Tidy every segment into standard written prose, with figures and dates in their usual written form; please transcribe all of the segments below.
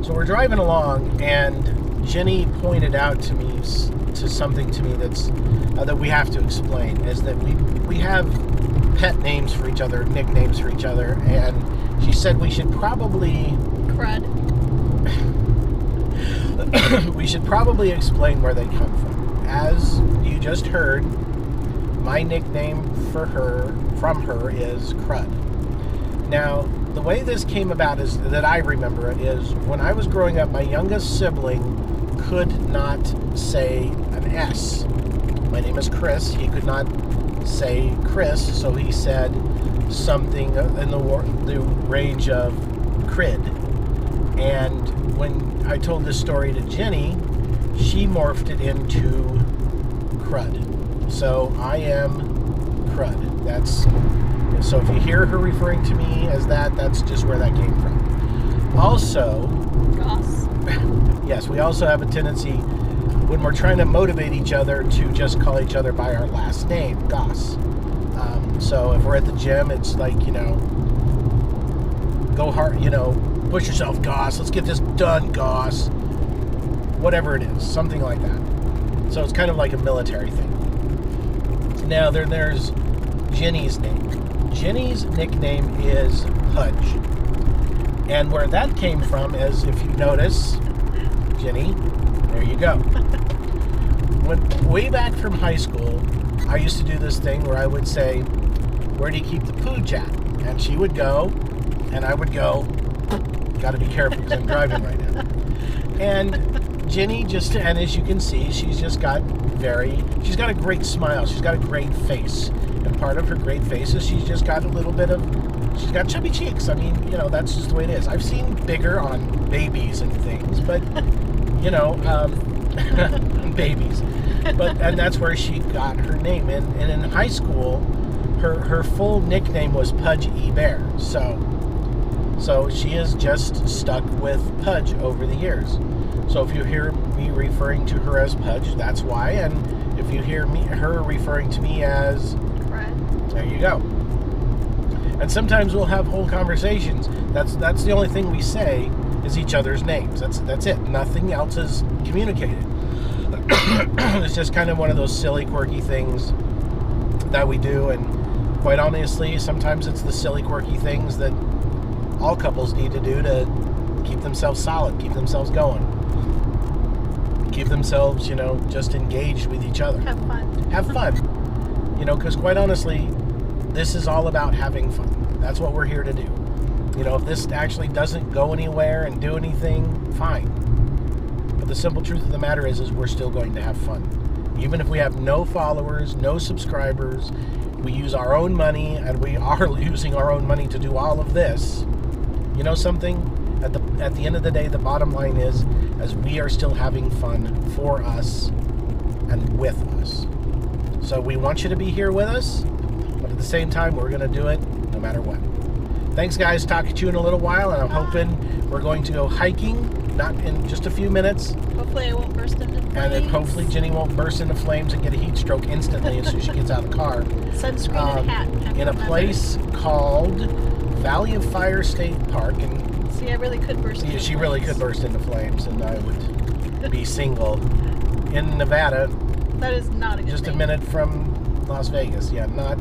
So we're driving along, and Jenny pointed out to me something to me that we have to explain, is that we have pet names for each other, nicknames for each other, and she said we should probably Crud. we should probably explain where they come from. As you just heard, my nickname from her is Crud. Now, the way this came about is that I remember it is when I was growing up, my youngest sibling could not say an S. My name is Chris. He could not say Chris, so he said something in the range of Crid. And when I told this story to Jenny, she morphed it into Crud. So I am Crud. So if you hear her referring to me as that's just where that came from. Also, Goss. Yes, we also have a tendency when we're trying to motivate each other to just call each other by our last name, Goss. So if we're at the gym, it's like, go hard, push yourself, Goss. Let's get this done, Goss. Whatever it is, something like that. So it's kind of like a military thing. Now there's Jenny's name. Jenny's nickname is Pudge. And where that came from is, if you notice, Jenny, there you go. Way back from high school, I used to do this thing where I would say, "Where do you keep the pooch at?" And she would go, and I would go, "Got to be careful because I'm driving right now." And Jenny and as you can see, she's got a great smile. She's got a great face. And part of her great face is she's got chubby cheeks. I mean, that's just the way it is. I've seen bigger on babies and things, but, babies. And that's where she got her name. And in high school, her full nickname was Pudge E. Bear. So she is just stuck with Pudge over the years. So if you hear me referring to her as Pudge, that's why. And if you hear her referring to me as Crud, there you go. And sometimes we'll have whole conversations. That's the only thing we say is each other's names. That's it. Nothing else is communicated. It's just kind of one of those silly, quirky things that we do. And quite honestly, sometimes it's the silly, quirky things that all couples need to do to keep themselves solid, keep themselves going, keep themselves, just engaged with each other. Have fun. Because quite honestly, this is all about having fun. That's what we're here to do. If this actually doesn't go anywhere and do anything, fine. But the simple truth of the matter is we're still going to have fun. Even if we have no followers, no subscribers, we use our own money, and we are using our own money to do all of this. You know something? At the end of the day, the bottom line is we are still having fun for us and with us. So we want you to be here with us, but at the same time, we're going to do it no matter what. Thanks, guys. Talk to you in a little while, and I'm hoping we're going to go hiking, not in just a few minutes. Hopefully I won't burst into flames. And then hopefully Jenny won't burst into flames and get a heat stroke instantly as soon as she gets out of the car. Sunscreen and hat. In a place called Valley of Fire State Park. And see, I really could burst into flames. She really could burst into flames, and I would be single. In Nevada. That is not a good thing. Just a minute from Las Vegas. Yeah, not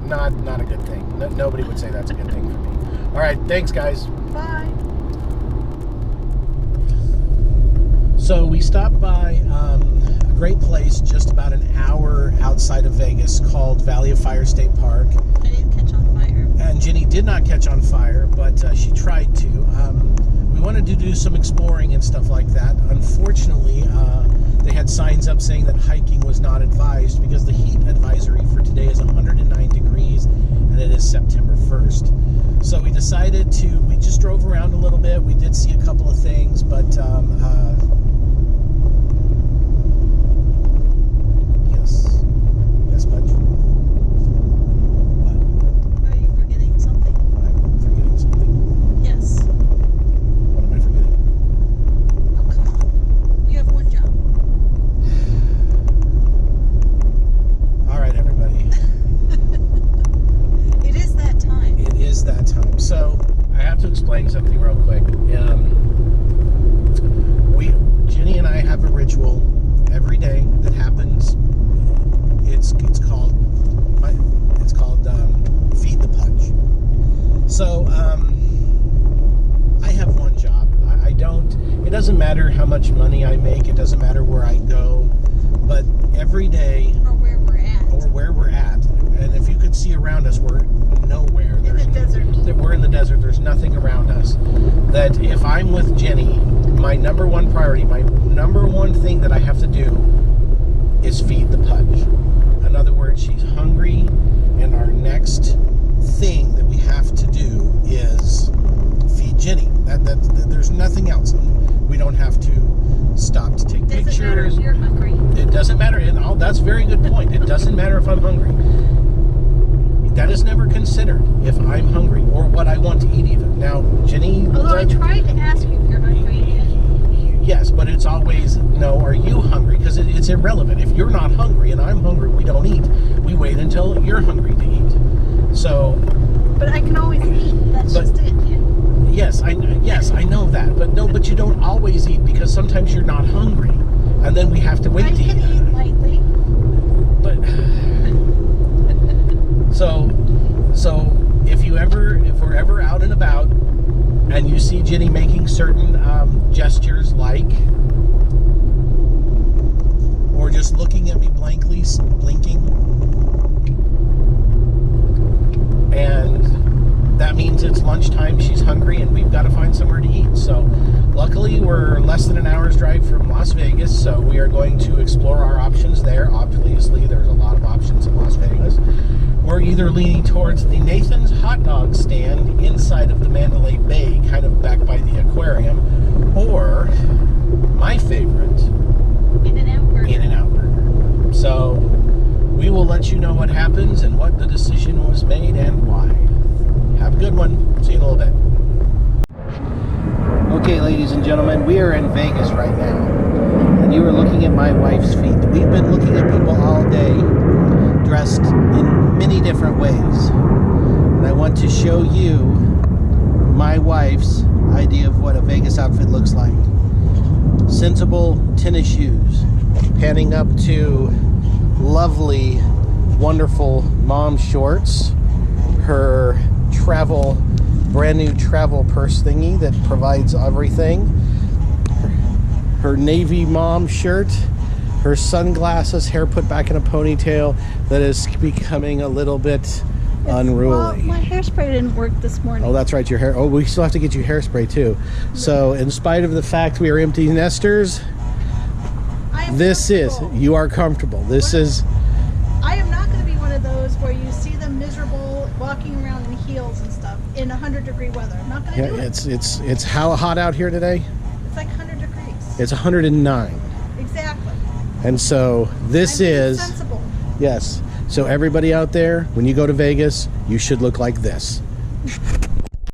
a good thing. Nobody would say that's a good thing for me. All right, thanks, guys. Bye. So we stopped by a great place just about an hour outside of Vegas called Valley of Fire State Park. I didn't catch on fire. And Jenny did not catch on fire, but she tried to. We wanted to do some exploring and stuff like that. Unfortunately, they had signs up saying that hiking was not advised because the heat advisory for today is 109 degrees and it is September 1st. So we decided we just drove around a little bit. We did see a couple of things, but yes, Pudge. What? Are you forgetting something? I'm forgetting something. Yes. What am I forgetting? Oh, come on. You have one job. All right, everybody. It is that time. It is that time. So I have to explain something real quick. doesn't matter how much money I make. It doesn't matter where I go. But every day, Or where we're at. And if you could see around us, we're nowhere. In the desert. We're in the desert. There's nothing around us. That if I'm with Jenny, my number one priority, my number one thing that I have to do is feed the Pudge. In other words, she's hungry, and our next thing that we have to do is feed Jenny. There's nothing else. We don't have to stop to take Doesn't pictures. matter if you're hungry. It doesn't matter. And that's a very good point. It doesn't matter if I'm hungry. That is never considered if I'm hungry or what I want to eat even. Now, Jenny... Although I tried to ask you if you're hungry. Yes, but it's always, no, are you hungry? Because it's irrelevant. If you're not hungry and I'm hungry, we don't eat. We wait until you're hungry to eat. So... But I can always eat. That's just it. Yes, I know that. But you don't always eat because sometimes you're not hungry. And then we have to wait to eat. I can eat lightly. But... So if we're ever out and about and you see Jenny making certain gestures like, or just looking at me blankly, blinking, and that means it's lunchtime, she's hungry, and we've got to find somewhere to eat. So luckily we're less than an hour's drive from Las Vegas, so we are going to explore our options there. Obviously there's a lot of options in Las Vegas. We're either leaning towards the Nathan's hot dog stand inside of the Mandalay Bay, kind of back by the aquarium, or my favorite, In-N-Out Burger. In-N-Out Burger. So we will let you know what happens and what the decision was made and why. Have a good one. See you in a little bit. Okay, ladies and gentlemen, we are in Vegas right now, and you are looking at my wife's feet. We've been looking at people all day dressed in many different ways, and I want to show you my wife's idea of what a Vegas outfit looks like. Sensible tennis shoes, panning up to lovely, wonderful mom shorts, her brand new travel purse thingy that provides everything, her navy mom shirt, her sunglasses, hair put back in a ponytail that is becoming a little bit unruly. Well, my hairspray didn't work this morning. Oh, that's right, your hair. Oh, we still have to get you hairspray too. So, in spite of the fact we are empty nesters, you are comfortable. I am not going to be one of those where you see them miserable walking around in heels and stuff in 100-degree weather. I'm not going to do it. It's how hot out here today? It's like 100 degrees. It's 109. Exactly. And so this is sensible. Yes. So everybody out there, when you go to Vegas, you should look like this.